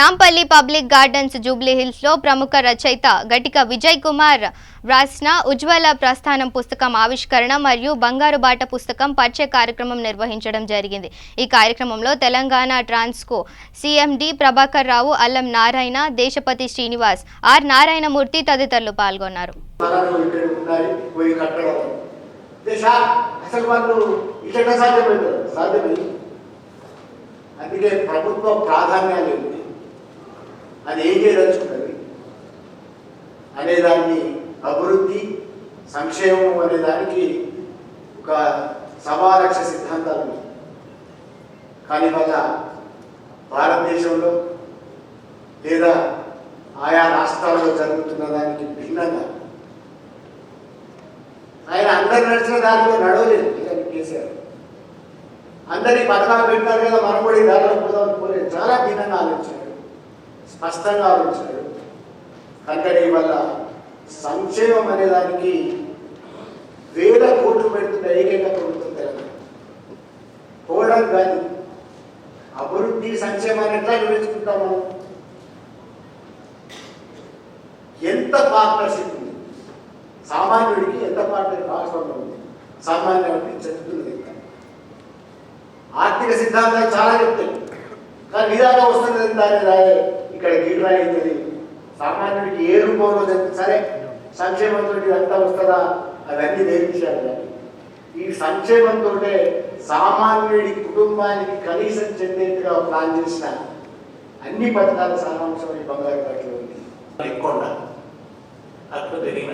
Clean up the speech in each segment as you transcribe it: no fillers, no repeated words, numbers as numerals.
Nampally public gardens Jubilee hills లో ప్రముఖ రచయిత గటిక విజయ్ కుమార్ రాసిన ఉజ్వల ప్రస్థానం పుస్తకం ఆవిష్కరణ మరియు బంగారు బాట పుస్తకం పరిచయ కార్యక్రమం నిర్వహించడం జరిగింది. ఈ కార్యక్రమంలో తెలంగాణ ట్రాన్స్కో సిఎండి ప్రభాకర్ రావు, అల్లం నారాయణ, దేశపతి శ్రీనివాస్, ఆర్ నారాయణమూర్తి తదితరులు పాల్గొన్నారు. అందుకే ప్రభుత్వ ప్రాధాన్యాలు ఏంటి, అది ఏం చేయదలుచుకున్నది అనేదాన్ని, అభివృద్ధి సంక్షేమం అనేదానికి ఒక సమాలక్ష సిద్ధాంతాలు ఉన్నాయి. కానీ మన భారతదేశంలో లేదా ఆయా రాష్ట్రాల్లో జరుగుతున్న దానికి భిన్నంగా ఆయన అందరు నడిచిన దానిలో నడవలేదు. కేసీఆర్ అందరినీ పథకాలు పెట్టారు కదా, మనం కూడా ఈ దారిలో పోదామని పోలేదు. చాలా భిన్నంగా ఆలోచించాడు, స్పష్టంగా ఆలోచించాడు. కనుక ఇవాళ సంక్షేమం అనే దానికి వేల కోట్లు పెడుతున్న ఏకైక ప్రభుత్వం తెలంగాణ. పోవడం కాదు, అభివృద్ధి సంక్షేమాన్ని ఎట్లా నిర్వహించుకుంటాం మనం? ఎంత పార్ట్నర్షిప్ ఉంది, సామాన్యుడికి ఎంత పార్ట్నర్ భాగస్వామ్యం ఉంది, సామాన్యుడికి చెప్తుంది. ఆర్థిక సిద్ధాంతాలు చాలా చెప్తాయి, కానీ విధానం వస్తుంది దాన్ని రాయే. ఇక్కడ గీడు రాయితుంది, సామాన్యుడికి ఏ రూపంలో చెప్తుంది. సరే, సంక్షేమంతో ఇదంతా వస్తుందా, అవన్నీ నేర్పించాలి. కానీ ఈ సంక్షేమంతో సామాన్యుడి కుటుంబానికి కనీసం చెందేట్టుగా ప్లాన్ చేసిన అన్ని పథకాల సారాంశం ఈ బంగారు బాటలో ఉంది. ఎక్కువ అక్కడ పెరిగిన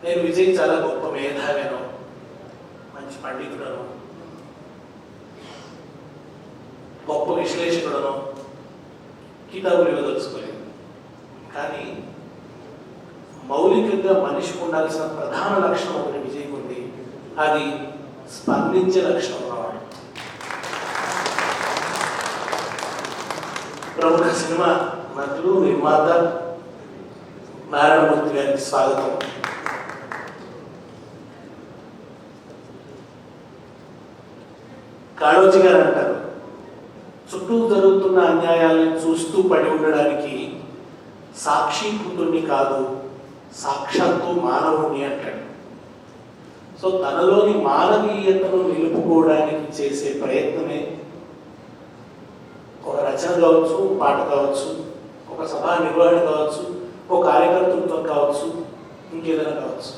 నేను విజయ్ చాలా గొప్ప మేధావిను, మంచి పండితుడను, గొప్ప విశ్లేషకుడను, కితాబులు ఇవ్వదలుచుకోలేదు. కానీ మౌలికంగా మనిషికి ఉండాల్సిన ప్రధాన లక్షణం ఒకటి విజయ్కి ఉంది, అది స్పందించే లక్షణం ఉన్నవాడు. ప్రముఖ సినిమా నటులు, నిర్మాత నారాయణమూర్తి గారికి స్వాగతం. కాళోజీ గారు అంటారు, చుట్టూ జరుగుతున్న అన్యాయాలను చూస్తూ పడి ఉండడానికి సాక్షీభూతుణ్ణి కాదు, సాక్షాత్తు మానవుణ్ణి అంటాడు. సో తనలోని మానవీయతను నిలుపుకోవడానికి చేసే ప్రయత్నమే ఒక రచన కావచ్చు, పాట కావచ్చు, ఒక సభా నిర్వహణ కావచ్చు, ఒక కార్యకర్తృత్వం కావచ్చు, ఇంకేదైనా కావచ్చు.